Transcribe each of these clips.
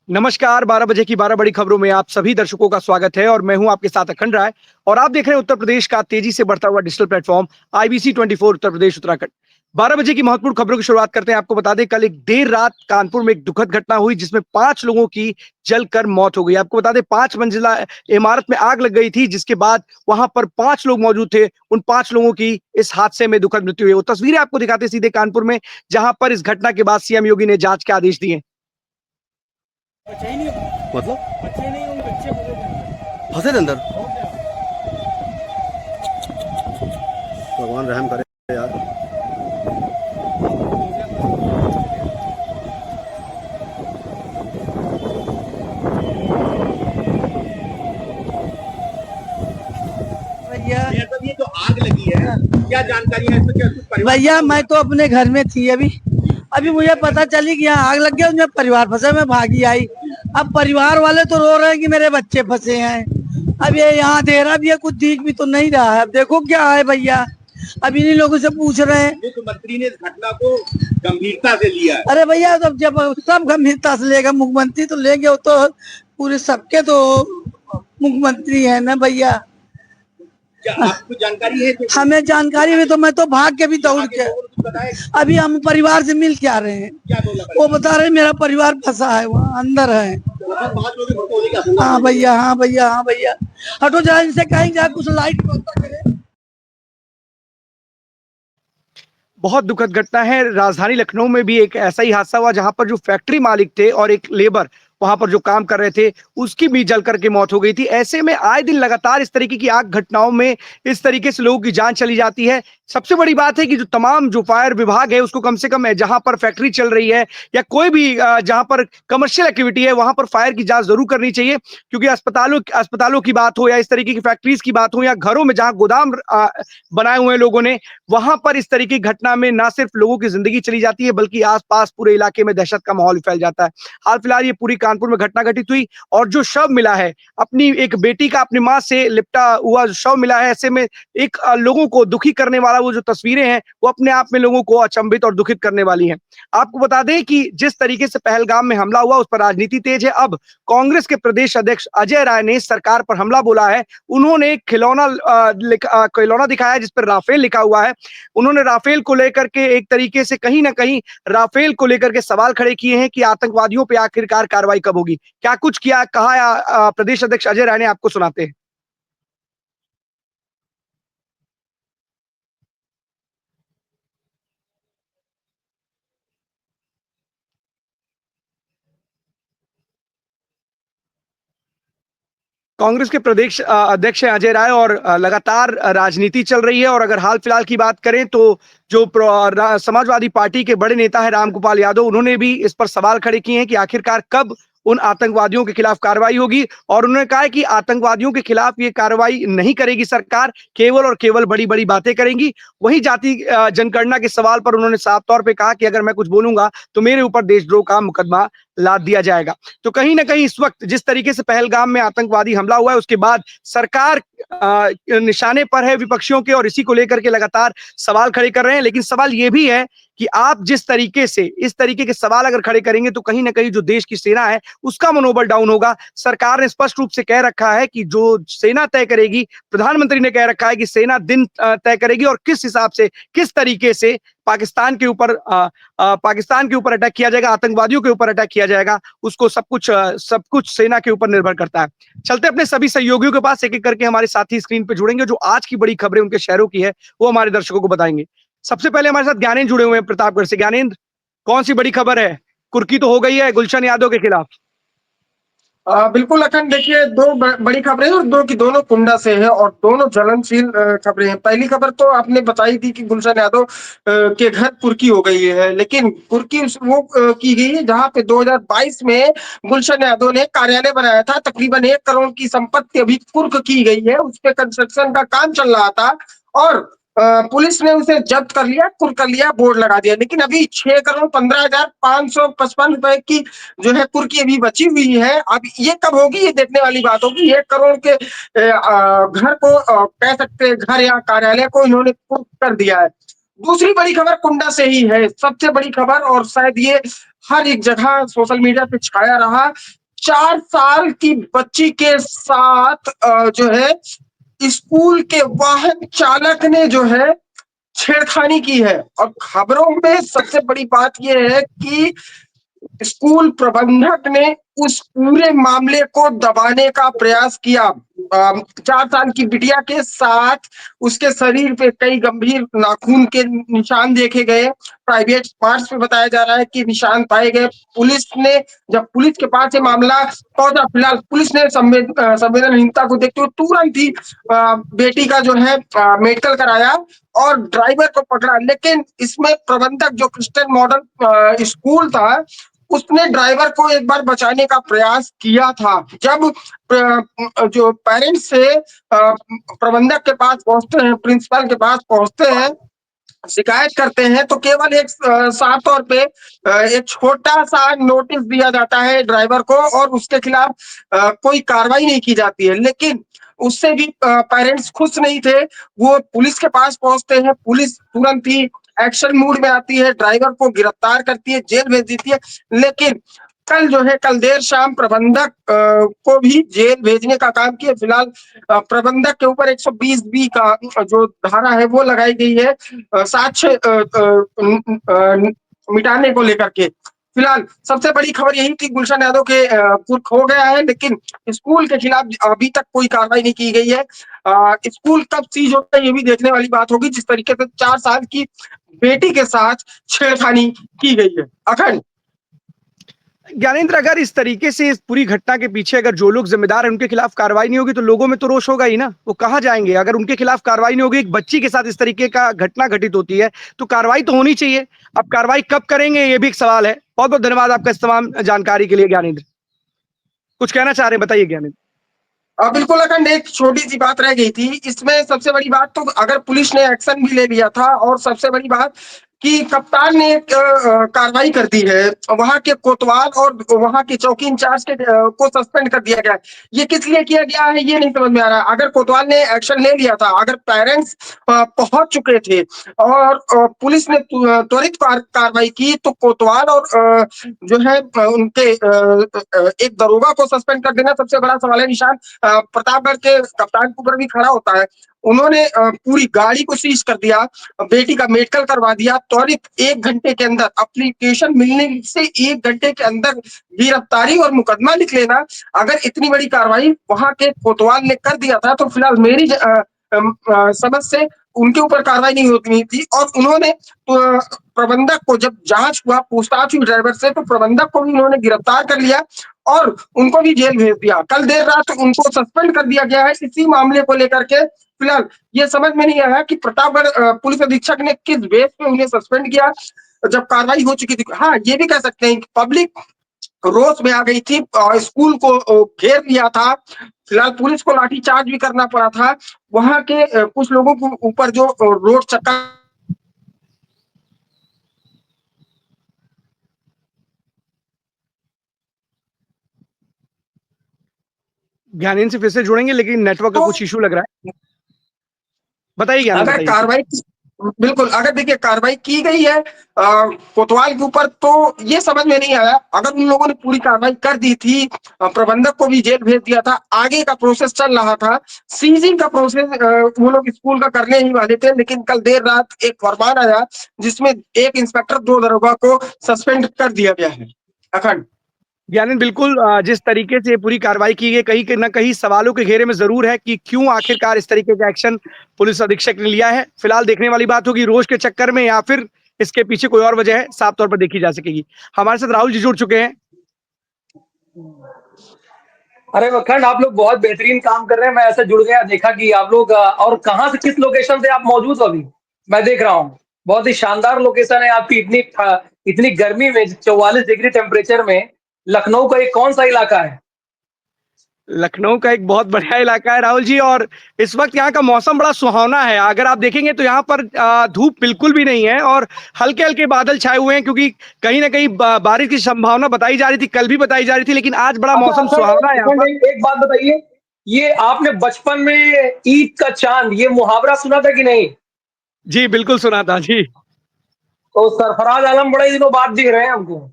नमस्कार, 12 बजे की 12 बड़ी खबरों में आप सभी दर्शकों का स्वागत है और मैं हूं आपके साथ अखंड राय और आप देख रहे हैं उत्तर प्रदेश का तेजी से बढ़ता हुआ digital platform IBC 24 Uttar Pradesh Uttarakhand. 12 बजे की महत्वपूर्ण खबरों की शुरुआत करते हैं। आपको बता दें कल एक देर रात कानपुर में एक दुखद घटना हुई जिसमें 5 लोगों की जलकर मौत हो गई। आपको बता दें 5 मंजिला इमारत में आग लग गई थी जिसके बाद वहां पर 5 लोग मौजूद थे। उन 5 लोगों की इस हादसे में दुखद मृत्यु हुई। वो तस्वीरें आपको दिखाते सीधे कानपुर में, जहां पर इस घटना के बाद सीएम योगी ने जांच के आदेश दिए। बच्चे ही नहीं मतलब बच्चे नहीं होंगे बच्चे फंसे थे अंदर। भगवान रहम करे यार। भैया ये जो आग लगी है क्या जानकारी है इसमें? क्या कुछ परिवार भैया मैं तो अपने घर में थी अभी अभी मुझे पता चली कि यहाँ आग लग गया, उसमें परिवार फंसा, मैं भागी आई। अब परिवार वाले तो रो रहे हैं कि मेरे बच्चे फंसे हैं। अब ये यहाँ अंधेरा भी है, कुछ दिख भी तो नहीं रहा है। अब देखो क्या है भैया, अब इन्हीं लोगों से पूछ रहे हैं। मुख्यमंत्री ने इस घटना को गंभीरता से लिया है। अरे भैया तब जब सब गंभीरता से लेगा, मुख्यमंत्री तो लेंगे, वो तो पूरे सबके तो मुख्यमंत्री है ना भैया। क्या आपको जानकारी है कि हमें जानकारी भी तो मैं तो भाग के भी दौड़ के बताया अभी हम परिवार से मिल के आ रहे हैं। क्या बोला? वो बता रहे मेरा परिवार फंसा है, वहाँ अंदर है। 5 लोगों की मौत होने का हाँ भैया, हाँ भैया, हाँ भैया। हटो जरा, इनसे कहीं जा कुछ लाइट व्यवस्था करे। बहुत दुखद घटना है। राजधानी लखनऊ में भी एक ऐसा ही हादसा हुआ जहां पर जो फैक्ट्री मालिक थे और एक लेबर वहां पर जो काम कर रहे थे उसकी भी जल करके मौत हो गई थी। ऐसे में आए दिन लगातार इस तरीके की आग घटनाओं में इस तरीके से लोगों की जान चली जाती है। सबसे बड़ी बात है कि जो तमाम जो फायर विभाग है उसको कम से कम है जहां पर फैक्ट्री चल रही है या कोई भी जहां पर कमर्शियल एक्टिविटी है वहां पर फायर की जांच जरूर करनी चाहिए, क्योंकि अस्पतालों की बात हो या इस तरीके की फैक्ट्रीज की बात हो या घरों में जहां गोदाम बनाए हुए हैं लोगों ने, वहां पर इस तरीके की घटना में ना सिर्फ लोगों की जिंदगी चली जाती है बल्कि आसपास पूरे इलाके में दहशत का माहौल फैल जाता है। हाल फिलहाल ये पूरी कानपुर में घटना घटित हुई और जो शव मिला है, अपनी एक बेटी का अपनी मां से लिपटा हुआ जो शव मिला है, ऐसे में एक लोगों को दुखी करने वाला वो जो तस्वीरें हैं वो अपने आप में लोगों को अचंभित और दुखित करने वाली हैं। आपको बता दें कि जिस तरीके से पहलगाम में हमला हुआ उस पर राजनीति तेज है। अब कांग्रेस के प्रदेश अध्यक्ष अजय राय ने सरकार पर हमला बोला है। उन्होंने एक खिलौना दिखाया है जिस पर राफेल लिखा हुआ है। उन्होंने राफेल को लेकर के एक तरीके से कहीं ना कहीं राफेल को लेकर के सवाल खड़े किए हैं कि आतंकवादियों पे आखिरकार कार्रवाई कब होगी। क्या कुछ किया कहा प्रदेश अध्यक्ष अजय राय ने, आपको सुनाते हैं। कांग्रेस के प्रदेश अध्यक्ष हैं अजय राय और लगातार राजनीति चल रही है। और अगर हाल फिलहाल की बात करें तो जो समाजवादी पार्टी के बड़े नेता है रामगोपाल यादव, उन्होंने भी इस पर सवाल खड़े किए हैं कि आखिरकार कब उन आतंकवादियों के खिलाफ कार्रवाई होगी। और उन्होंने कहा है कि आतंकवादियों के खिलाफ ये कार्रवाई नहीं करेगी सरकार, केवल और केवल बड़ी बड़ी बातें करेंगी। वहीं जाति जनगणना के सवाल पर उन्होंने साफ तौर पे कहा कि अगर मैं कुछ बोलूंगा तो मेरे ऊपर देशद्रोह का मुकदमा लाद दिया जाएगा। तो कहीं ना कहीं इस वक्त जिस तरीके से पहलगाम में आतंकवादी हमला हुआ है उसके बाद सरकार निशाने पर है विपक्षियों के और इसी को लेकर के लगातार सवाल खड़े कर रहे हैं। लेकिन सवाल ये भी है कि आप जिस तरीके से इस तरीके के सवाल अगर खड़े करेंगे तो कहीं ना कहीं जो देश की सेना है उसका मनोबल डाउन होगा। सरकार ने स्पष्ट रूप से कह रखा है कि जो सेना तय करेगी, प्रधानमंत्री ने कह रखा है कि सेना दिन तय करेगी और किस हिसाब से किस तरीके से पाकिस्तान के ऊपर अटैक किया जाएगा, आतंकवादियों के ऊपर अटैक किया जाएगा, उसको सब कुछ सेना के ऊपर निर्भर करता है। चलते अपने सभी सहयोगियों के पास, एक एक करके हमारे साथी स्क्रीन पे जुड़ेंगे। जो आज की बड़ी खबरें उनके शहरों की है वो हमारे दर्शकों को बताएंगे। सबसे पहले हमारे साथ ज्ञानेंद्र जुड़े हुए हैं प्रतापगढ़ से। ज्ञानेंद्र, कौन सी बड़ी खबर है? कुर्की तो हो गई है गुलशन यादव के खिलाफ। बिल्कुल अखंड, देखिए दो बड़ी खबरें हैं और दो की दोनों कुंडा से है और दोनों ज्वलनशील खबरें हैं। पहली खबर तो आपने बताई थी कि गुलशन यादव के घर कुर्की हो गई है, लेकिन कुर्की वो की गई है जहां पे 2022 में गुलशन यादव ने कार्यालय बनाया था। तकरीबन 1 करोड़ की संपत्ति अभी कुर्क की गई है, उस पे कंस्ट्रक्शन का काम चल रहा था और पुलिस ने उसे जब्त कर लिया, कुर्क कर लिया, बोर्ड लगा दिया। लेकिन अभी 6,15,555 रुपए की जो है कुर्की अभी बची हुई है। अब ये कब होगी ये देखने वाली बात होगी। 1 करोड़ के घर को कह सकते हैं घर या कार्यालय को इन्होंने कुर्क कर दिया है। दूसरी बड़ी खबर कुंडा से ही है, सबसे बड़ी खबर, और शायद ये हर एक जगह सोशल मीडिया पे छाया रहा। 4 साल की बच्ची के साथ जो है स्कूल के वाहन चालक ने जो है छेड़खानी की है। और खबरों में सबसे बड़ी बात ये है कि स्कूल प्रबंधक ने उस पूरे मामले को दबाने का प्रयास किया। 4 साल की बिटिया के साथ उसके शरीर पे कई गंभीर नाखून के निशान देखे गए। प्राइवेट पार्ट्स में बताया जा रहा है कि निशान पाए गए। पुलिस ने जब पुलिस के पास ये मामला पहुंचा, फिलहाल पुलिस ने संवेदनहीनता को देखते हुए तुरंत ही बेटी का जो है मेडिकल कराया और ड्राइवर को पकड़ा। लेकिन इसमें प्रबंधक जो क्रिस्टियन मॉडल स्कूल था, उसने ड्राइवर को एक बार बचाने का प्रयास किया था। जब जो पेरेंट्स से प्रबंधक के पास पहुंचते हैं, प्रिंसिपल के पास पहुंचते हैं, शिकायत करते हैं, तो केवल एक साफ तौर पे एक छोटा सा नोटिस दिया जाता है ड्राइवर को और उसके खिलाफ कोई कार्रवाई नहीं की जाती है। लेकिन उससे भी पेरेंट्स खुश नहीं थे। वो पुलिस के पास पहुंचते हैं, पुलिस तुरंत ही एक्शन मूड में आती है, ड्राइवर को गिरफ्तार करती है, जेल भेज देती है। लेकिन कल जो है, कल देर शाम प्रबंधक को भी जेल भेजने का काम किया। फिलहाल प्रबंधक के ऊपर 120 बी का जो धारा है वो लगाई गई है, साक्ष्य मिटाने को लेकर के। फिलहाल सबसे बड़ी खबर यही थी, गुलशन यादव के कुर्क हो गया है, लेकिन स्कूल के खिलाफ अभी तक कोई कार्रवाई नहीं की गई है। स्कूल कब सीज होता है ये भी देखने वाली बात होगी। जिस तरीके से 4 साल की बेटी के साथ छेड़खानी की गई है। अखंड ज्ञानेंद्र, अगर इस तरीके से इस पूरी घटना के पीछे अगर जो लोग जिम्मेदार हैं उनके खिलाफ कार्रवाई नहीं होगी तो लोगों में तो रोष होगा ही ना। वो कहाँ जाएंगे अगर उनके खिलाफ कार्रवाई नहीं होगी? एक बच्ची के साथ इस तरीके का घटना घटित होती है तो कार्रवाई तो होनी चाहिए। अब कार्रवाई कब करेंगे ये भी एक सवाल है। बहुत बहुत धन्यवाद आपका इस तमाम जानकारी के लिए ज्ञानेंद्र। कुछ कहना चाह रहे हैं, बताइए ज्ञानेंद्र। बिल्कुल अखंड, एक छोटी सी बात रह गई थी इसमें। सबसे बड़ी बात तो अगर पुलिस ने एक्शन भी ले लिया था, और सबसे बड़ी बात कि कप्तान ने एक कार्रवाई कर दी है। वहां के कोतवाल और वहां के चौकी इंचार्ज के को सस्पेंड कर दिया गया है। ये किस लिए किया गया है ये नहीं समझ में आ रहा है। अगर कोतवाल ने एक्शन ले लिया था, अगर पेरेंट्स पहुंच चुके थे और पुलिस ने त्वरित कार्रवाई की, तो कोतवाल और जो है उनके एक दरोगा को सस्पेंड कर देना सबसे बड़ा सवाल है। निशान प्रतापगढ़ के कप्तान के ऊपर भी खड़ा होता है। उन्होंने पूरी गाड़ी को सीज कर दिया, बेटी का मेडिकल करवा दिया, त्वरित 1 घंटे के अंदर, एप्लीकेशन मिलने से 1 घंटे के अंदर गिरफ्तारी और मुकदमा लिख लेना। अगर इतनी बड़ी कार्रवाई वहां के कोतवाल ने कर दिया था, तो फिलहाल मेरी समझ से उनके ऊपर कार्रवाई नहीं होती थी। और उन्होंने प्रबंधक को, जब जांच हुआ, पूछताछ हुई ड्राइवर से, तो प्रबंधक को भी उन्होंने गिरफ्तार कर लिया और उनको भी जेल भेज दिया। कल देर रात उनको सस्पेंड कर दिया गया है इसी मामले को लेकर के। फिलहाल ये समझ में नहीं आया कि प्रतापगढ़ पुलिस अधीक्षक ने किस बेस पे उन्हें सस्पेंड किया जब कार्रवाई हो चुकी थी। हाँ, ये भी कह सकते हैं कि पब्लिक रोष में आ गई थी, स्कूल को घेर लिया था। फिलहाल पुलिस को लाठीचार्ज भी करना पड़ा था। वहां के कुछ लोगों के ऊपर जो रोड चक्का ज्ञानेंद्र से फिर से जुड़ेंगे लेकिन नेटवर्क का तो कुछ इशू लग रहा है। बताइए ज्ञानेंद्र, अगर बताइए। कार्रवाई, बिल्कुल, अगर देखिए कार्रवाई की गई है कोतवाल के ऊपर, तो ये समझ में नहीं आया। अगर उन लोगों ने पूरी कार्रवाई कर दी थी, प्रबंधक को भी जेल भेज दिया था, आगे का प्रोसेस चल रहा था, सीजिंग का प्रोसेस वो लोग स्कूल का करने ही वाले थे। लेकिन कल देर रात एक फरमान आया जिसमें एक इंस्पेक्टर, 2 दरोगा को सस्पेंड कर दिया गया है। अखंड ज्ञानेंद्र, बिल्कुल जिस तरीके से ये पूरी कार्रवाई की गई, कहीं ना कहीं सवालों के घेरे में जरूर है कि क्यों आखिरकार इस तरीके का एक्शन पुलिस अधीक्षक ने लिया है। फिलहाल देखने वाली बात होगी रोज के चक्कर में या फिर इसके पीछे कोई और वजह है, साफ तौर पर देखी जा सकेगी। हमारे साथ राहुल जी जुड़ चुके हैं। अरे अखंड, आप लोग बहुत बेहतरीन काम कर रहे हैं। मैं ऐसे जुड़ गया, देखा कि आप लोग और कहाँ से, किस लोकेशन से आप मौजूद हो अभी? मैं देख रहा हूँ बहुत ही शानदार लोकेशन है आपकी। इतनी गर्मी में 44 डिग्री टेम्परेचर में लखनऊ का ये कौन सा इलाका है? लखनऊ का एक बहुत बढ़िया इलाका है राहुल जी, और इस वक्त यहाँ का मौसम बड़ा सुहावना है। अगर आप देखेंगे तो यहाँ पर धूप बिल्कुल भी नहीं है और हल्के हल्के बादल छाए हुए हैं, क्योंकि कहीं ना कहीं बारिश की संभावना बताई जा रही थी, कल भी बताई जा रही थी, लेकिन आज बड़ा अच्छा, मौसम सुहावना है यहाँ पर। एक बात बताइए, ये आपने बचपन में ईद का चांद, ये मुहावरा सुना था कि नहीं? जी बिल्कुल सुना था जी। तो सरफराज आलम बड़े दिनों बाद दिख रहे हैं हमको।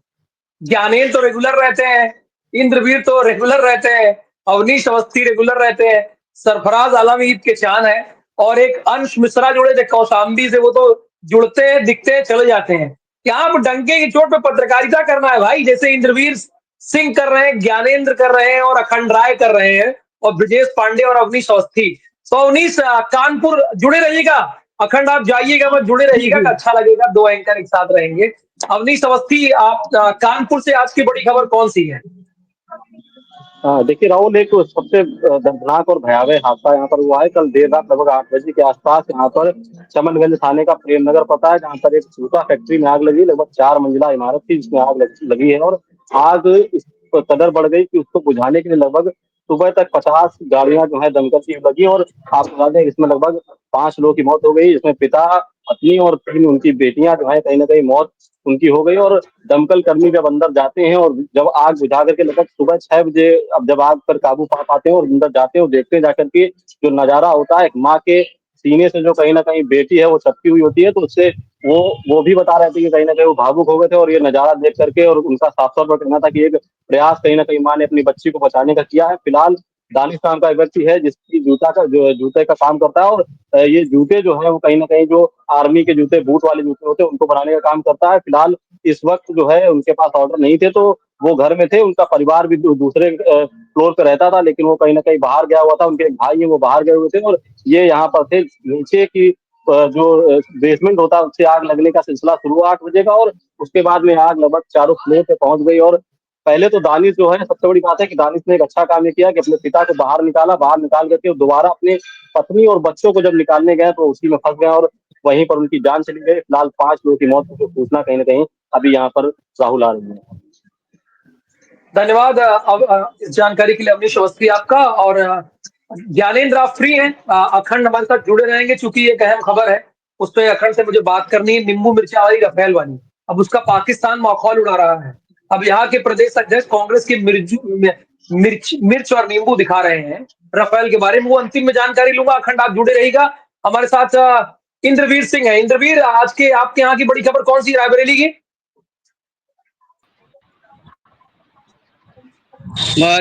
ज्ञानेंद्र तो रेगुलर रहते हैं, इंद्रवीर तो रेगुलर रहते हैं, अवनीश अवस्थी रेगुलर रहते हैं, सरफराज आलम ईद के चांद है, और एक अंश मिश्रा जुड़े थे कौशाम्बी से, वो तो जुड़ते दिखते चले जाते हैं। यहाँ पर डंके की चोट पे पत्रकारिता करना है भाई, जैसे इंद्रवीर सिंह कर रहे हैं, ज्ञानेंद्र कर रहे हैं और अखंड राय कर रहे हैं और ब्रजेश पांडे और अवनीश अवस्थी। तो अवनीश कानपुर जुड़े रहिएगा, अखंड आप जाइएगा मत, जुड़े रहिएगा, अच्छा लगेगा, दो एंकर एक साथ रहेंगे। अवनीश अवस्थी, आप कानपुर से आज की बड़ी खबर कौन सी है? देखिए राहुल, एक सबसे दर्दनाक और भयावह हादसा यहाँ पर हुआ है कल देर रात लगभग 8 बजे के आसपास। यहाँ पर चमनगंज थाने का प्रेम नगर पता है, जहाँ पर एक जूता फैक्ट्री में आग लगी। लगभग 4 मंजिला इमारत थी जिसमें आग लगी है, और आग इस कदर बढ़ गई कि उसको बुझाने के लिए लगभग सुबह तक 50 गाड़ियां जो है दमकल की लगी। और आपको बता दें इसमें लगभग 5 लोगों की मौत हो गई, जिसमें पिता, पत्नी और 3 उनकी बेटियां जो है कहीं ना कहीं मौत उनकी हो गई। और दमकल कर्मी जब अंदर जाते हैं और जब आग बुझा करके लगभग सुबह 6 बजे अब जब आग पर काबू पा पाते हैं और अंदर जाते हैं और देखते हैं जाकर के जो नजारा होता है, एक माँ के सीने से जो कहीं ना कहीं बेटी है वो टपकी हुई होती है, तो उससे वो भी बता रहे थे कि कहीं ना कहीं वो भावुक हो गए थे। और ये नजारा देख करके, और उनका साफ तौर पर कहना था कि एक प्रयास कहीं ना कहीं माँ ने अपनी बच्ची को बचाने का किया है। फिलहाल दानिश नाम का एक व्यक्ति है जिसकी जूते का काम करता है, और ये जूते जो है वो कहीं ना कहीं जो आर्मी के जूते, बूट वाले जूते होते हैं, उनको बनाने का काम करता है। फिलहाल इस वक्त जो है उनके पास ऑर्डर नहीं थे, तो वो घर में थे। उनका परिवार भी दूसरे फ्लोर पे रहता था, लेकिन वो कहीं ना कहीं बाहर गया हुआ था। उनके एक भाई है, वो बाहर गए हुए थे, और ये यहाँ पर थे। नीचे की जो बेसमेंट होता है उससे आग लगने का सिलसिला शुरू हुआ 8 बजे का, और उसके बाद में आग लगभग चारों फ्लोर पे पहुंच गई। और पहले तो दानिश जो है, सबसे बड़ी बात है कि दानिश ने एक अच्छा काम ये किया कि अपने पिता को बाहर निकाला, बाहर निकाल करके दोबारा अपने पत्नी और बच्चों को जब निकालने गए तो उसी में फंस गए और वहीं पर उनकी जान चली गई। फिलहाल 5 लोगों की मौत की सूचना कहीं ना कहीं अभी यहाँ पर राहुल आ रही है। धन्यवाद इस जानकारी के लिए अवनीश अवस्थी आपका। और ज्ञानेंद्र आप फ्री हैं? अखंड हमारे साथ जुड़े रहेंगे, चूंकि एक अहम खबर है, उस पर अखंड से मुझे बात करनी है, नींबू मिर्चा वाली रफेल वाली। अब उसका पाकिस्तान मखौल उड़ा रहा है। अब यहाँ के प्रदेश अध्यक्ष कांग्रेस की मिर्च और नींबू दिखा रहे हैं रफेल के बारे में, वो अंतिम में जानकारी लूंगा। अखंड आप जुड़े रहिएगा। हमारे साथ इंद्रवीर सिंह है। इंद्रवीर, आज के आपके यहाँ की बड़ी खबर कौन सी, रायबरेली की?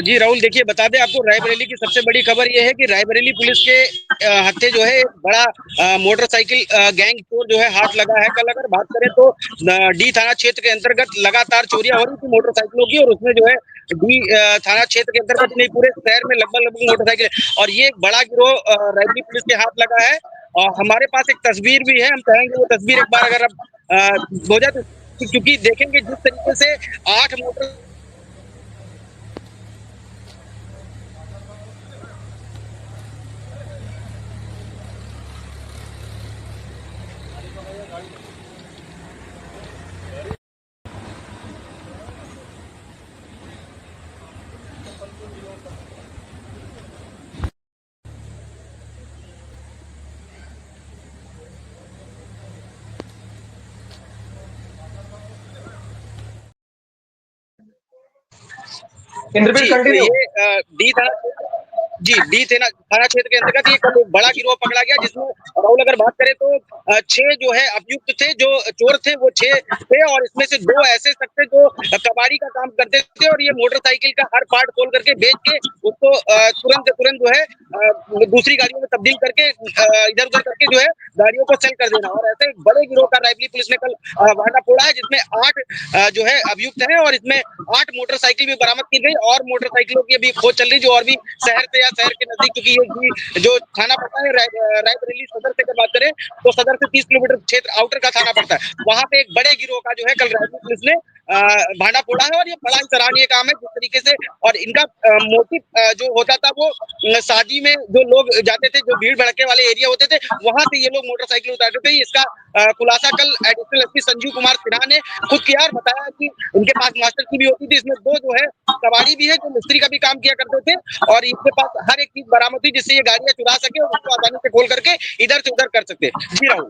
जी राहुल, देखिए बता दें आपको, रायबरेली की सबसे बड़ी खबर यह है कि रायबरेली पुलिस के हत्थे जो है एक बड़ा मोटरसाइकिल गैंग चोर जो है हाथ लगा है। कल अगर बात करें तो डी थाना क्षेत्र के अंतर्गत लगातार चोरियां हो रही थी मोटरसाइकिलों की, और उसमें जो है डी थाना क्षेत्र के अंतर्गत नहीं पूरे शहर में लगभग मोटरसाइकिल, और ये एक बड़ा गिरोह रायबरेली पुलिस के हाथ लगा है। और हमारे पास एक तस्वीर भी है, हम चाहेंगे वो तस्वीर एक बार अगर अब हो जाए तो, क्योंकि देखेंगे जिस तरीके से 8 मोटर इंद्रवीर जी, तो कंटिन्यू। ये डी थाना क्षेत्र के अंतर्गत ये कल एक बड़ा गिरोह पकड़ा गया, जिसमें राहुल अगर बात करें तो 6 जो है अभियुक्त थे, जो चोर थे वो 6 थे, और इसमें से 2 ऐसे शख्स थे जो कबाड़ी का काम करते थे, और ये मोटरसाइकिल का हर पार्ट खोल करके बेच के उसको तुरंत जो है दूसरी गाड़ियों में तब्दील करके इधर उधर करके जो है गाड़ियों को सेल कर देना। और ऐसे एक बड़े गिरोह का रायबरेली पुलिस ने कल भांडा फोड़ा है, जिसमें 8 जो है अभियुक्त हैं, और इसमें 8 मोटरसाइकिल भी बरामद की गई, और मोटरसाइकिलों की अभी खोज चल रही, जो और भी शहर से या शहर के नजदीक, क्योंकि ये जो थाना पड़ता है रायबरेली सदर से अगर बात करें तो सदर से 30 किलोमीटर क्षेत्र आउटर का थाना पड़ता है, वहां पे एक बड़े गिरोह का जो है कल रायबरेली पुलिस ने भांडा फोड़ा है। और ये बड़ा सराहनीय काम है जिस तरीके से, और इनका मोटिव जो होता था वो शादी में जो लोग जाते थे, जो भीड़ भड़के वाले एरिया होते थे, वहां से ये लोग मोटरसाइकिल उतारते थे। इसका खुलासा कल एडिशनल एसपी संजीव कुमार सिन्हा ने खुद किया और बताया कि उनके पास मास्टर की भी होती थी, इसमें 2 जो है कबाड़ी भी है जो मिस्त्री का भी काम किया करते थे, और इनके पास हर एक चीज बरामद हुई जिससे ये गाड़ियां चुरा सके और उसको आसानी से खोल करके इधर से उधर कर सकते। जी राहुल।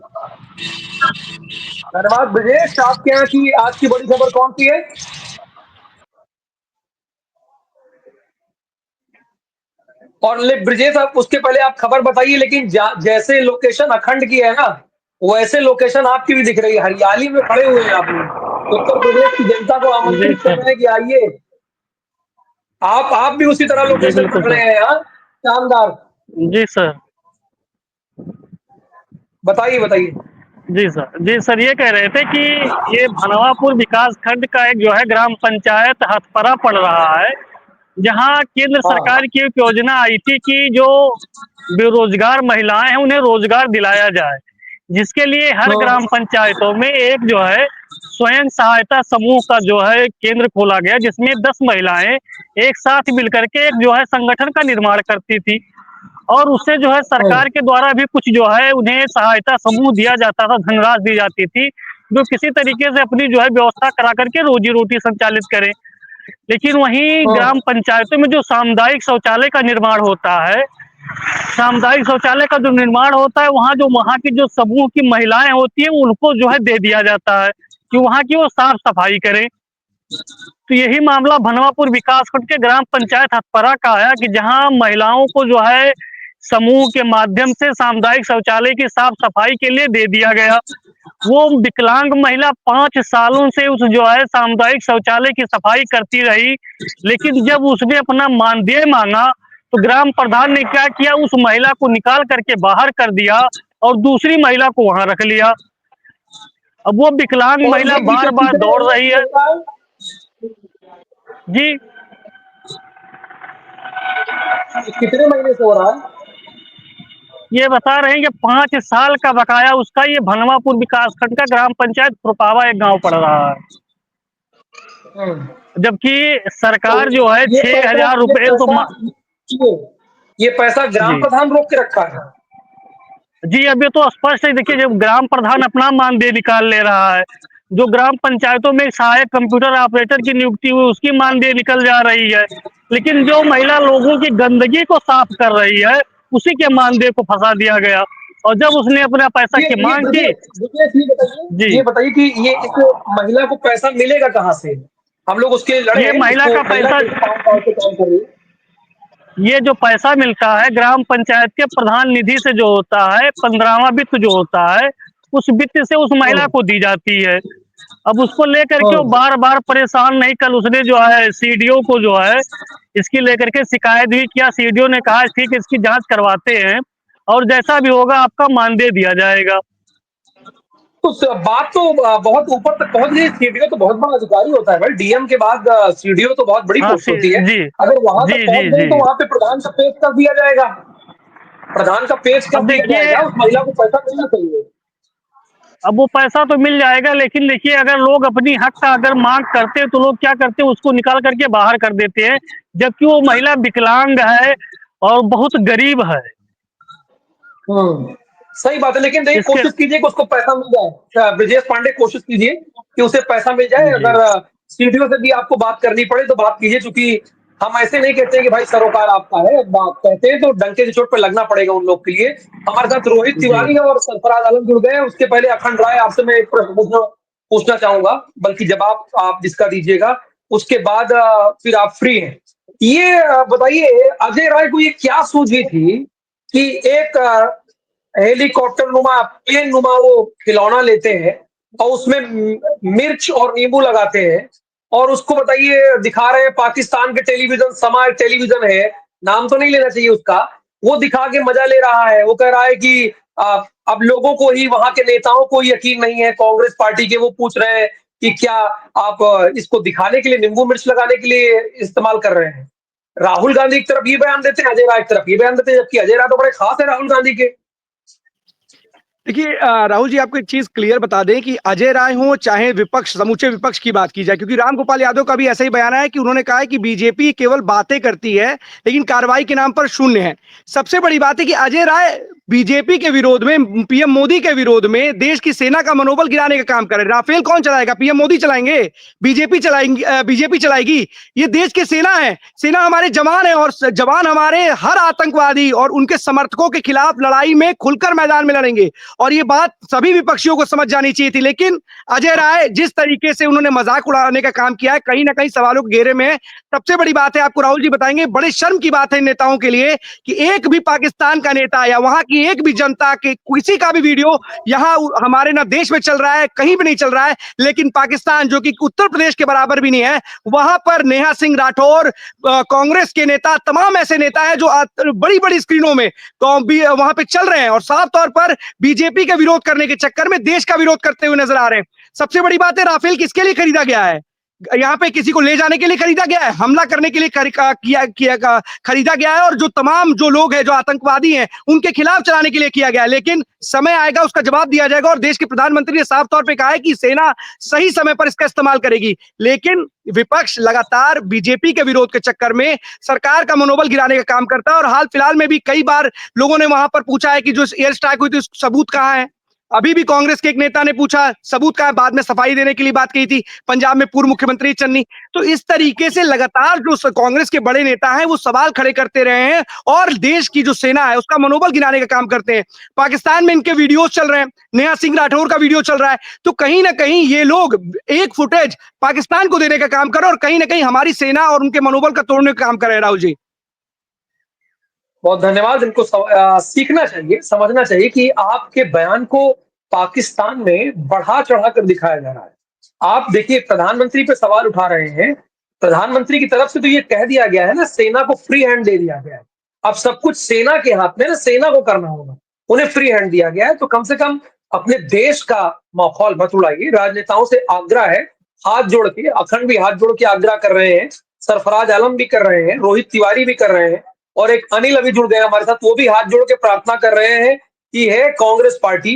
धन्यवाद। ब्रजेश, आपके यहाँ की आज की बड़ी खबर कौन सी है? और ब्रजेश, आप उसके पहले आप खबर बताइए, लेकिन जैसे लोकेशन अखंड की है ना, वैसे लोकेशन आपकी भी दिख रही है, हरियाली में खड़े हुए हैं आप लोग। उत्तर प्रदेश की जनता को आमंत्रित कर रहे हैं कि आइए, आप भी उसी तरह जी लोकेशन बिल्कुल पकड़े सर। हैं। हाँ, शानदार। जी सर। बताइए बताइए। जी सर, ये कह रहे थे कि ये भनवापुर विकास खंड का एक जो है ग्राम पंचायत हथपरा पड़ रहा है, जहाँ केंद्र हाँ सरकार की एक योजना आई थी कि जो बेरोजगार महिलाएं हैं उन्हें रोजगार दिलाया जाए, जिसके लिए हर हाँ ग्राम पंचायतों में एक जो है स्वयं सहायता समूह का जो है केंद्र खोला गया, जिसमें 10 महिलाएं एक साथ मिलकर के एक जो है संगठन का निर्माण करती थी, और उससे जो है हाँ। सरकार के द्वारा भी कुछ जो है उन्हें सहायता समूह दिया जाता था, धनराशि दी जाती थी, जो किसी तरीके से अपनी जो है व्यवस्था करा करके रोजी रोटी संचालित करें। लेकिन वहीं ग्राम हाँ। पंचायतों में जो सामुदायिक शौचालय का निर्माण होता है, सामुदायिक शौचालय का जो निर्माण होता है, वहाँ की जो समूह की महिलाएं होती हैं उनको जो है दे दिया जाता है कि वहाँ की वो साफ सफाई करें। तो यही मामला भनवापुर विकासखंड के ग्राम पंचायत हथपरा का आया कि जहां महिलाओं को जो है समूह के माध्यम से सामुदायिक शौचालय की साफ सफाई के लिए दे दिया गया। वो विकलांग महिला 5 सालों से उस जो है सामुदायिक शौचालय की सफाई करती रही, लेकिन जब उसने अपना मानदेय मांगा तो ग्राम प्रधान ने क्या किया, उस महिला को निकाल करके बाहर कर दिया और दूसरी महिला को वहां रख लिया। अब वो विकलांग और महिला ये बार बार कितने दौड़ महीने रही से है। होता है? जी, कितने महीने से हो रहा है? ये बता रहे हैं कि 5 साल का बकाया उसका ये भनवापुर विकासखंड का ग्राम पंचायत खुरपावा एक गांव पड़ रहा है, हम्म। जबकि तो सरकार जो है ये छह पैसा हजार ये रुपए तो पैसा ये ये पैसा ग्राम जी प्रधान रोक के रखा है। जी, अब ये तो स्पष्ट है। देखिए, जब ग्राम प्रधान अपना मानदेय निकाल ले रहा है, जो ग्राम पंचायतों में सहायक कंप्यूटर ऑपरेटर की नियुक्ति हुई उसकी मानदेय निकल जा रही है, लेकिन जो महिला लोगों की गंदगी को साफ कर रही है उसी के मानदेय को फंसा दिया गया। और जब उसने अपना पैसा की ये मांग की। ब्रजेश ब्रजेश जी, ये बताइए कि ये इस महिला को पैसा मिलेगा कहाँ से? हम लोग उसके लिए लड़े ये हैं, महिला इसको का महिला पैसा, के 5 साल से काम कर रही है। ये जो पैसा मिलता है ग्राम पंचायत के प्रधान निधि से जो होता है, 15वां वित्त जो होता है, उस वित्त से उस महिला को दी जाती है। अब उसको लेकर के वो हाँ। बार बार परेशान नहीं, कल उसने जो है सीडीओ को जो है इसकी लेकर के शिकायत भी किया। सीडीओ ने कहा ठीक है, इसकी जांच करवाते हैं और जैसा भी होगा आपका मानदेय दिया जाएगा। तो बात तो बहुत ऊपर तक पहुंच गई। सीडीओ तो बहुत बड़ा अधिकारी होता है भाई, डीएम के बाद सीडीओ तो बहुत बड़ी हाँ पोस्ट होती है। जी अगर वहां जी तक जी पहुंच गई जी। तो वहां पे प्रधान का पेज कर दिया जाएगा। प्रधान का पेज कर अब दिया देखिए, जाएगा, उस महिला को पैसा मिलना चाहिए। अब वो पैसा तो मिल जाएगा, लेकिन देखिए अगर लोग अपनी हक का अगर मांग करते हैं तो लोग क्या करते हैं, उसको निकाल करके बाहर कर देते हैं, जबकि वो महिला विकलांग है और बहुत गरीब है। सही बात है, लेकिन देखिए इसके कोशिश कीजिए कि उसको पैसा मिल जाए। ब्रजेश पांडे, कोशिश कीजिए कि उसे पैसा मिल जाए। जी अगर सीडीओ से भी आपको बात करनी पड़े तो बात कीजिए, क्योंकि हम ऐसे नहीं कहते हैं कि भाई सरोकार आपका है। बात कहते हैं तो डंके की चोट पे लगना पड़ेगा उन लोग के लिए। हमारे साथ रोहित जी तिवारी और सरफराज आलम जुड़ गए हैं। उसके पहले अखंड राय, आपसे मैं एक प्रश्न पूछना चाहूंगा, बल्कि जवाब आप जिसका दीजिएगा उसके बाद फिर आप फ्री हैं। ये बताइए, अजय राय को ये क्या सूझी थी कि एक हेलीकॉप्टर नुमा, प्लेन नुमा वो खिलौना लेते हैं और उसमें मिर्च और नींबू लगाते हैं और उसको बताइए दिखा रहे हैं। पाकिस्तान के टेलीविजन, समा टेलीविजन है, नाम तो नहीं लेना चाहिए उसका, वो दिखा के मजा ले रहा है। वो कह रहा है कि अब लोगों को ही, वहां के नेताओं को यकीन नहीं है कांग्रेस पार्टी के। वो पूछ रहे हैं कि क्या आप इसको दिखाने के लिए, नींबू मिर्च लगाने के लिए इस्तेमाल कर रहे हैं? राहुल गांधी एक तरफ ये बयान देते हैं, अजय राय एक तरफ ये बयान देते हैं, जबकि अजय राय तो बड़े खास है राहुल गांधी के। देखिए राहुल जी, आपको एक चीज क्लियर बता दें कि अजय राय हो चाहे विपक्ष, समूचे विपक्ष की बात की जाए, क्योंकि रामगोपाल यादव का भी ऐसा ही बयान है कि उन्होंने कहा है कि बीजेपी केवल बातें करती है लेकिन कार्रवाई के नाम पर शून्य है। सबसे बड़ी बात है कि अजय राय बीजेपी के विरोध में, पीएम मोदी के विरोध में देश की सेना का मनोबल गिराने का काम कर रहे हैं। राफेल कौन चलाएगा? पीएम मोदी चलाएंगे? बीजेपी चलाएंगी? बीजेपी चलाएगी? ये देश की सेना है, सेना हमारे जवान है और जवान हमारे हर आतंकवादी और उनके समर्थकों के खिलाफ लड़ाई में खुलकर मैदान में लड़ेंगे। और ये बात सभी विपक्षियों को समझ जानी चाहिए थी, लेकिन अजय राय जिस तरीके से उन्होंने मजाक उड़ाने का काम किया है, कहीं ना कहीं सवालों के घेरे में है। सबसे बड़ी बात है, आपको राहुल जी बताएंगे, बड़े शर्म की बात है नेताओं के लिए कि एक भी पाकिस्तान का नेता या वहां की एक भी जनता के किसी का भी वीडियो यहाँ हमारे ना देश में चल रहा है, कहीं भी नहीं चल रहा है, लेकिन पाकिस्तान जो कि उत्तर प्रदेश के बराबर भी नहीं है, वहां पर नेहा सिंह राठौर, कांग्रेस के नेता, तमाम ऐसे नेता है जो बड़ी बड़ी स्क्रीनों में वहां पे चल रहे हैं और साफ तौर पर बीजेपी का विरोध करने के चक्कर में देश का विरोध करते हुए नजर आ रहे हैं। सबसे बड़ी बात है, राफेल किसके लिए खरीदा गया है? यहाँ पे किसी को ले जाने के लिए खरीदा गया है, हमला करने के लिए खरीदा गया है, और जो तमाम जो लोग हैं जो आतंकवादी हैं उनके खिलाफ चलाने के लिए किया गया है। लेकिन समय आएगा, उसका जवाब दिया जाएगा, और देश के प्रधानमंत्री ने साफ तौर पे कहा है कि सेना सही समय पर इसका इस्तेमाल करेगी। लेकिन विपक्ष लगातार बीजेपी के विरोध के चक्कर में सरकार का मनोबल गिराने का काम करता है, और हाल फिलहाल में भी कई बार लोगों ने वहां पर पूछा है कि जो एयर स्ट्राइक हुई थी सबूत कहां है। अभी भी कांग्रेस के एक नेता ने पूछा सबूत का है, बाद में सफाई देने के लिए बात कही थी पंजाब में पूर्व मुख्यमंत्री चन्नी। तो इस तरीके से लगातार जो कांग्रेस के बड़े नेता हैं वो सवाल खड़े करते रहे हैं और देश की जो सेना है उसका मनोबल गिराने का काम करते हैं। पाकिस्तान में इनके वीडियोस चल रहे हैं, नेहा सिंह राठौर का वीडियो चल रहा है, तो कहीं ना कहीं ये लोग एक फुटेज पाकिस्तान को देने का काम कर रहे हैं और कहीं ना कहीं हमारी सेना और उनके मनोबल का तोड़ने का काम कर रहे हैं। राहुल जी, बहुत धन्यवाद। इनको सीखना चाहिए, समझना चाहिए कि आपके बयान को पाकिस्तान में बढ़ा चढ़ा कर दिखाया जा रहा है। आप देखिए, प्रधानमंत्री पे सवाल उठा रहे हैं, प्रधानमंत्री की तरफ से तो ये कह दिया गया है ना, सेना को फ्री हैंड दे दिया गया है। अब सब कुछ सेना के हाथ में ना, सेना को करना होगा, उन्हें फ्री हैंड दिया गया है। तो कम से कम अपने देश का माहौल मत उड़ाइए। राजनेताओं से आग्रह है, हाथ जोड़ के, अखंड भी हाथ जोड़ के आग्रह कर रहे हैं, सरफराज आलम भी कर रहे हैं, रोहित तिवारी भी कर रहे हैं, और एक अनिल अभी जुड़ गए हमारे साथ, वो भी हाथ जोड़ के प्रार्थना कर रहे हैं कि है कांग्रेस पार्टी,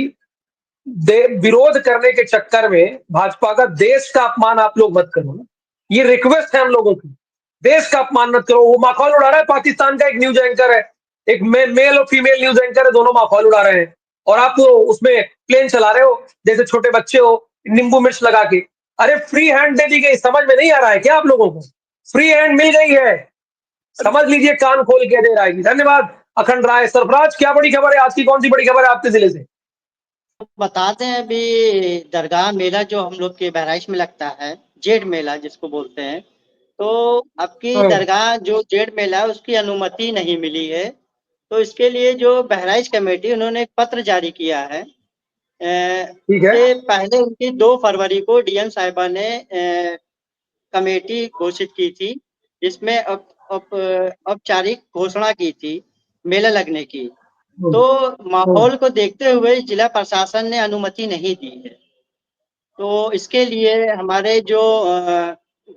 विरोध करने के चक्कर में भाजपा का देश का अपमान आप लोग मत करो ना। ये रिक्वेस्ट है हम लोगों की, देश का अपमान मत करो। वो माखौल उड़ा रहा है पाकिस्तान का एक न्यूज एंकर है, एक मेल और फीमेल न्यूज एंकर है, दोनों माखौल उड़ा रहे हैं, और आप उसमें प्लेन चला रहे हो जैसे छोटे बच्चे हो, नींबू मिर्च लगा के। अरे फ्री हैंड दे दी गई, समझ में नहीं आ रहा है क्या आप लोगों को? फ्री हैंड मिल गई है, समझ लीजिए, कान खोल के दे रहा है। धन्यवाद अखंड राय। सरफराज, क्या बड़ी खबर है आज की? कौन सी बड़ी खबर है आपके जिले से? बताते हैं, अभी दरगाह मेला जो हम लोग के बहराइच में लगता है, जेठ मेला जिसको बोलते हैं, तो आपकी दरगाह जो जेठ मेला है उसकी अनुमति नहीं मिली है। तो इसके लिए जो बहराइच कमेटी, उन्होंने एक पत्र जारी किया है। ठीक है। इससे पहले उनकी 2 फरवरी को डीएम साहिबा ने कमेटी घोषित की थी, जिसमें औपचारिक घोषणा की थी मेला लगने की। तो माहौल को देखते हुए जिला प्रशासन ने अनुमति नहीं दी है। तो इसके लिए हमारे जो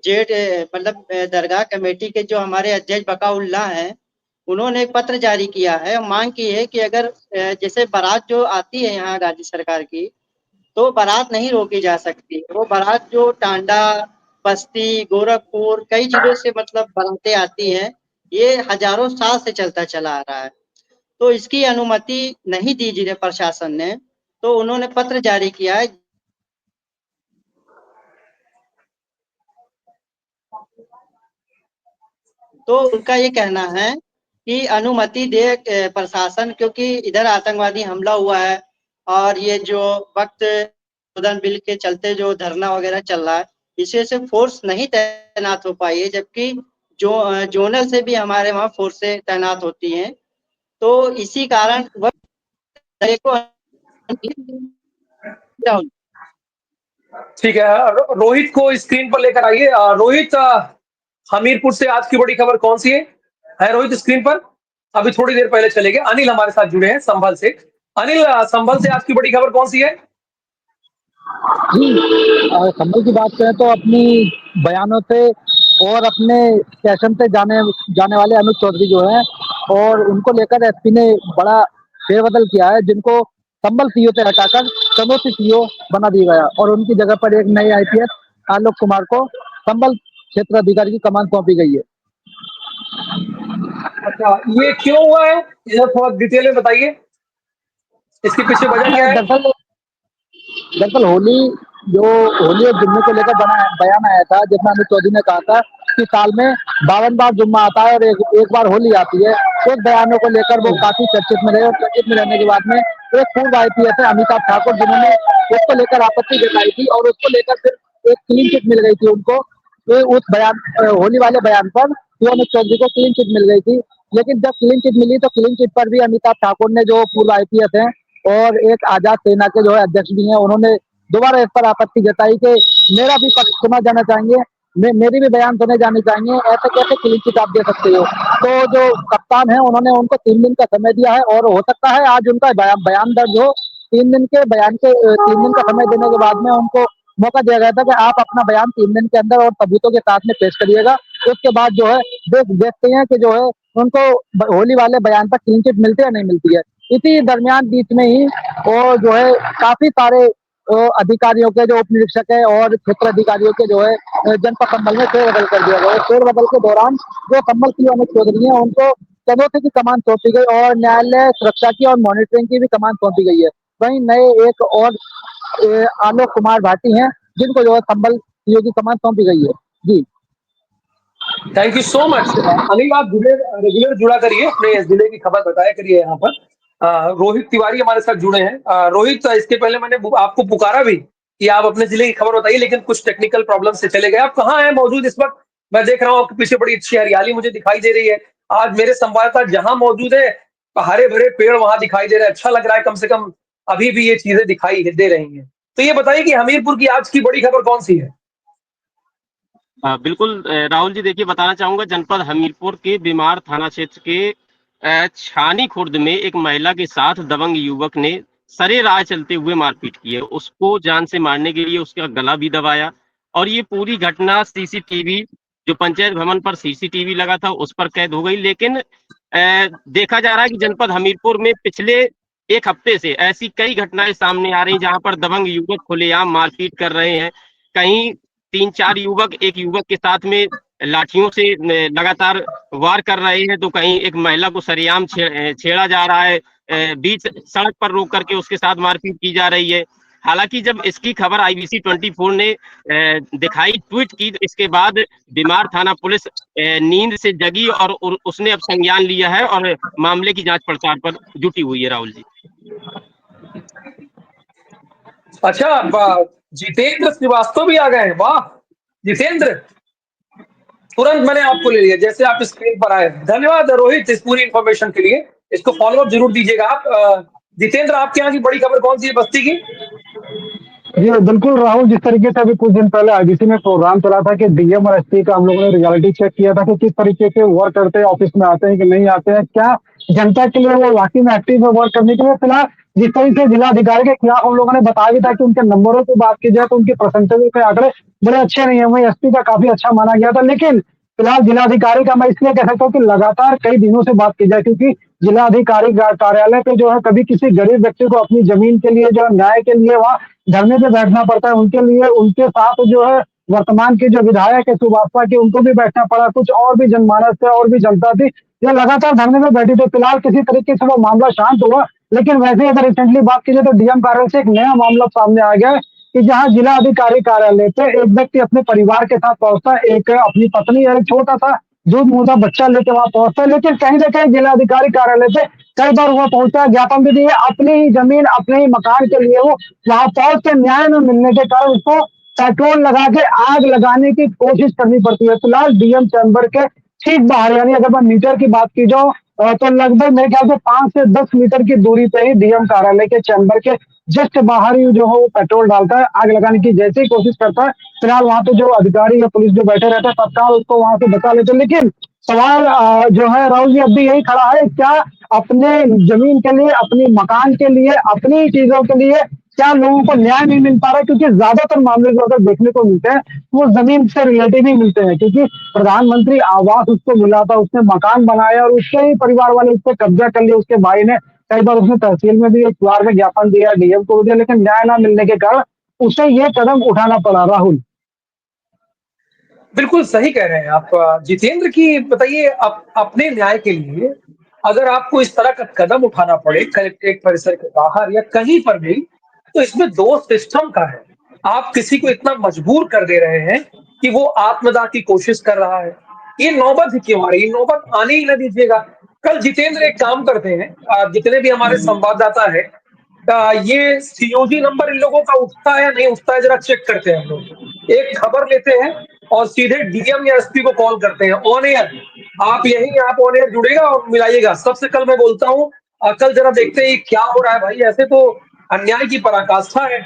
जेठ मतलब दरगाह कमेटी के जो हमारे अध्यक्ष बकाउल्लाह हैं, उन्होंने एक पत्र जारी किया है, मांग की है कि अगर जैसे बारात जो आती है यहाँ राज्य सरकार की, तो बारात नहीं रोकी जा सकती। वो बारात जो टांडा, बस्ती, गोरखपुर, कई जिलों से मतलब बारातें आती हैं, ये हजारों साल से चलता चला आ रहा है। तो इसकी अनुमति नहीं दी जिला प्रशासन ने, तो उन्होंने पत्र जारी किया है। तो उनका ये कहना है कि अनुमति दे प्रशासन, क्योंकि इधर आतंकवादी हमला हुआ है और ये जो वक्त बिल के चलते जो धरना वगैरह चल रहा है, इस वजह से फोर्स नहीं तैनात हो पाई है, जबकि जो जोनल से भी हमारे वहाँ फोर्सें तैनात होती हैं। तो इसी कारण ठीक है, रोहित को स्क्रीन पर लेकर आइए। रोहित, हमीरपुर से आज की बड़ी खबर कौन सी है रोहित स्क्रीन पर? अभी थोड़ी देर पहले चले गए। अनिल हमारे साथ जुड़े हैं संभल से। अनिल, संभल से आज की बड़ी खबर कौन सी है? जी, संभल की बात करें तो अपनी बयानों से और अपने स्टेशन से जाने वाले अनुज चौधरी जो हैं, और उनको लेकर एसपी ने बड़ा फेरबदल किया है, जिनको संभल सीओ से हटाकर सनोसी सीओ बना दिया गया, और उनकी जगह पर एक नए आईपीएस आलोक कुमार को संभल क्षेत्र अधिकारी की कमान सौंपी गई है। अच्छा, ये क्यों हुआ है, ये थोड़ा डिटेल में बताइए, इसके पीछे वजह क्या है? दरअसल होली और जुम्मे को लेकर बयान आया था, जिसमें अनुज चौधरी ने कहा था कि साल में 52 बार जुम्मा आता है और एक बार होली आती है। एक बयानों को लेकर वो काफी चर्चित में रहे, और चर्चित में रहने के बाद में एक पूर्व आईपीएस है अमिताभ ठाकुर, जिन्होंने उसको लेकर आपत्ति जताई थी, और उसको लेकर फिर एक क्लीन चिट मिल गई थी उनको। तो उस बयान, होली वाले बयान पर अनुज चौधरी को क्लीन चिट मिल गई थी, लेकिन जब क्लीन चिट मिली तो क्लीन चिट पर भी अमिताभ ठाकुर ने, जो पूर्व IPS हैं और एक आजाद सेना के जो है अध्यक्ष भी हैं, उन्होंने दोबारा इस पर आपत्ति जताई कि मेरा भी पक्ष सुना जाना चाहिए, मेरी भी बयान सुने जाने चाहिए, ऐसे कैसे क्लीन चिट आप दे सकते हो। तो जो कप्तान है उन्होंने उनको 3 दिन का समय दिया है और हो सकता है आज उनका बयान दर्ज हो। 3 दिन के बयान के 3 दिन का समय देने के बाद में उनको मौका दिया गया था कि आप अपना बयान 3 दिन के अंदर और सबूतों के साथ में पेश करिएगा। उसके बाद जो है देखते हैं कि जो है उनको होली वाले बयान पर क्लीन चिट मिलती है या नहीं मिलती है। इसी दरमियान बीच में ही और जो है काफी सारे अधिकारियों के, जो उप निरीक्षक है और क्षेत्र अधिकारियों के जो है जनपद संबल में फेरबदल कर दिया गया। फेरबदल के दौरान जो संबल की अमित चौधरी है उनको चौथी की कमान सौंपी गई और न्यायालय सुरक्षा की और मॉनिटरिंग की भी कमान सौंपी गई है। वहीं नए एक और आलोक कुमार भाटी हैं जिनको जो है संबल सीओ की कमान सौंपी गई है। जी thank you so much Anil. आप रेगुलर जुड़ा करिए, अपने जिले की खबर बताया करिए यहाँ पर। रोहित तिवारी हमारे साथ जुड़े हैं। रोहित, इसके पहले मैंने आपको पुकारा भी कि आप अपने जिले की खबर बताइए, लेकिन कुछ टेक्निकल प्रॉब्लम से चले गए। आप कहाँ हैं मौजूद इस वक्त? मैं देख रहा हूँ आपके पीछे बड़ी अच्छी हरियाली मुझे दिखाई दे रही है। आज मेरे संवाददाता जहां मौजूद है, हरे भरे पेड़ वहां दिखाई दे रहे हैं। अच्छा लग रहा है, कम से कम अभी भी ये चीजें दिखाई दे रही हैं। तो ये बताइए कि हमीरपुर की आज की बड़ी खबर कौन सी है? बिल्कुल राहुल जी, देखिए बताना चाहूंगा, जनपद हमीरपुर के बीमार थाना क्षेत्र के छानी खुर्द में एक महिला के साथ दबंग युवक ने सरेराह चलते हुए मारपीट की है। उसको जान से मारने के लिए उसका गला भी दबाया और ये पूरी घटना सीसीटीवी, जो पंचायत भवन पर सीसीटीवी लगा था, उस पर कैद हो गई। लेकिन देखा जा रहा है कि जनपद हमीरपुर में पिछले एक हफ्ते से ऐसी कई घटनाएं सामने आ रही जहां पर दबंग युवक खुलेआम मारपीट कर रहे हैं। कहीं 3-4 युवक एक युवक के साथ में लाठियों से लगातार वार कर रहे हैं, तो कहीं एक महिला को सरेआम छेड़ा जा रहा है, बीच सड़क पर रोक करके उसके साथ मारपीट की जा रही है। हालांकि जब इसकी खबर IBC 24 ने दिखाई, ट्वीट की, तो इसके बाद बीमार थाना पुलिस नींद से जगी और उसने अब संज्ञान लिया है और मामले की जांच पड़ताल पर जुटी हुई है। राहुल जी, अच्छा, जितेंद्र श्रीवास्तव भी आ गए हैं। वाह जितेंद्र, तुरंत मैंने आपको ले लिया जैसे आप स्क्रीन पर आए। धन्यवाद रोहित इस पूरी इंफॉर्मेशन के लिए। इसको फॉलोअप जरूर दीजिएगा आप। जितेंद्र, आपके यहाँ की बड़ी खबर कौन सी है बस्ती की? जी बिल्कुल राहुल, जिस तरीके से अभी कुछ दिन पहले IBC में प्रोग्राम चला था कि DM और SP का हम लोगों ने रियलिटी चेक किया था कि किस तरीके से वर्क करते हैं, ऑफिस में आते हैं कि नहीं आते हैं, क्या जनता के लिए वो वाकई में एक्टिव है वर्क करने के लिए। फिलहाल जिस तरीके से जिलाधिकारी के खिलाफ हम लोगों ने बताया भी था कि उनके नंबरों की बात की जाए तो उनके परसेंटेज के आंकड़े बड़े अच्छे नहीं है, वहीं SP का काफी अच्छा माना गया था। लेकिन फिलहाल जिलाधिकारी का मैं इसलिए कह सकता हूँ कि लगातार कई दिनों से बात की जाए, क्योंकि जिलाधिकारी कार्यालय पे जो है कभी किसी गरीब व्यक्ति को अपनी जमीन के लिए, जो न्याय के लिए वहाँ धरने पे बैठना पड़ता है, उनके लिए उनके साथ जो है वर्तमान के जो विधायक है सुभाषपा के, उनको भी बैठना पड़ा। कुछ और भी जनमानस थे और भी जनता थी जो लगातार धरने में बैठी थी। फिलहाल किसी तरीके से वो मामला शांत हुआ, लेकिन वैसे अगर रिसेंटली बात की जाए तो DM कार्यालय से एक नया मामला सामने आ गया है कि जहां जिला अधिकारी कार्यालय पे एक व्यक्ति अपने परिवार के साथ पहुंचता है, एक अपनी पत्नी और एक छोटा सा दूध मुहता बच्चा लेके वहां पहुंचता है। लेकिन कहीं ना कहीं जिला अधिकारी कार्यालय पे कई बार वह पहुंचता है, ज्ञापन भी दिए, अपनी ही जमीन अपने ही मकान के लिए वो वहां पहुंच के न्याय न मिलने के कारण उसको पेट्रोल लगा के आग लगाने की कोशिश करनी पड़ती है। फिलहाल DM चैम्बर के ठीक बाहर, यानी अगर मैं मीटर की बात की जाऊं तो लगभग मेरे ख्याल से 5 से 10 मीटर की दूरी पे ही DM कार्यालय के चैम्बर के जस्ट बाहर ही जो है वो पेट्रोल डालता है, आग लगाने की जैसे ही कोशिश करता है। फिलहाल वहां पे जो अधिकारी या पुलिस जो बैठे रहते हैं तत्काल उसको वहां से बचा लेते हैं। लेकिन सवाल जो है राहुल जी अब भी यही खड़ा है, क्या अपने जमीन के लिए, अपनी मकान के लिए, अपनी चीजों के लिए क्या लोगों को न्याय नहीं मिल पा रहा है? क्योंकि ज्यादातर मामले जो अगर देखने को मिलते हैं वो जमीन से रिलेटेड ही मिलते हैं, क्योंकि प्रधानमंत्री आवास उसको मिला था, उसने मकान बनाया और उसके ही परिवार वाले उस पर कब्जा कर लिया। उसके भाई ने कई बार उसने तहसील में भी एक बार में ज्ञापन दिया, DM को दिया, लेकिन न्याय ना मिलने के कारण उसे ये कदम उठाना पड़ा। राहुल बिल्कुल सही कह रहे हैं आप जितेंद्र की। बताइए, अपने न्याय के लिए अगर आपको इस तरह का कदम उठाना पड़े कलेक्ट्रेट परिसर के बाहर या कहीं पर भी, तो इसमें दोष सिस्टम का है। आप किसी को इतना मजबूर कर दे रहे हैं कि वो आत्मदाह की कोशिश कर रहा है। ये नौबत ही क्यों आ रही है? नौबत आने ही न दीजिएगा। कल जितेंद्र एक काम करते हैं, जितने भी हमारे संवाददाता है, ये COG नंबर इन लोगों का उठता है या नहीं उठता है, जरा चेक करते हैं हम लोग। एक खबर लेते हैं और सीधे DM या SP को कॉल करते हैं ऑन एयर। आप यही आप ऑन एयर जुड़ेगा और मिलाइएगा। सबसे कल मैं बोलता हूँ कल जरा देखते हैं क्या हो रहा है भाई। ऐसे तो अन्याय की पराकाष्ठा है।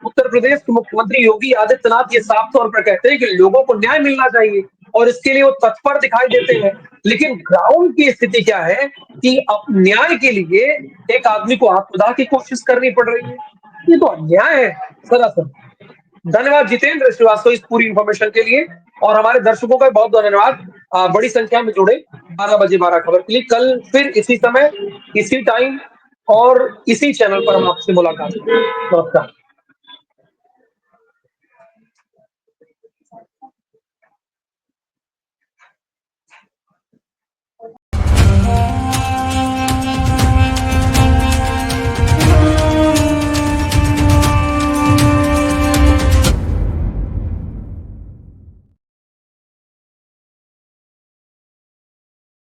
उत्तर प्रदेश के मुख्यमंत्री योगी आदित्यनाथ ये साफ तौर पर कहते हैं कि लोगों को न्याय मिलना चाहिए और इसके लिए वो तत्पर दिखाई देते हैं, लेकिन ग्राउंड की स्थिति क्या है कि अब न्याय के लिए एक आदमी को आत्मदाह की कोशिश करनी पड़ रही है। ये तो अन्याय है सरासर। धन्यवाद जितेंद्र श्रीवास्तव इस पूरी इंफॉर्मेशन के लिए, और हमारे दर्शकों का बहुत धन्यवाद बड़ी संख्या में जुड़े 12 बजे 12 खबर के लिए। कल फिर इसी समय इसी टाइम और इसी चैनल पर हम आपसे मुलाकात करेंगे। नमस्कार।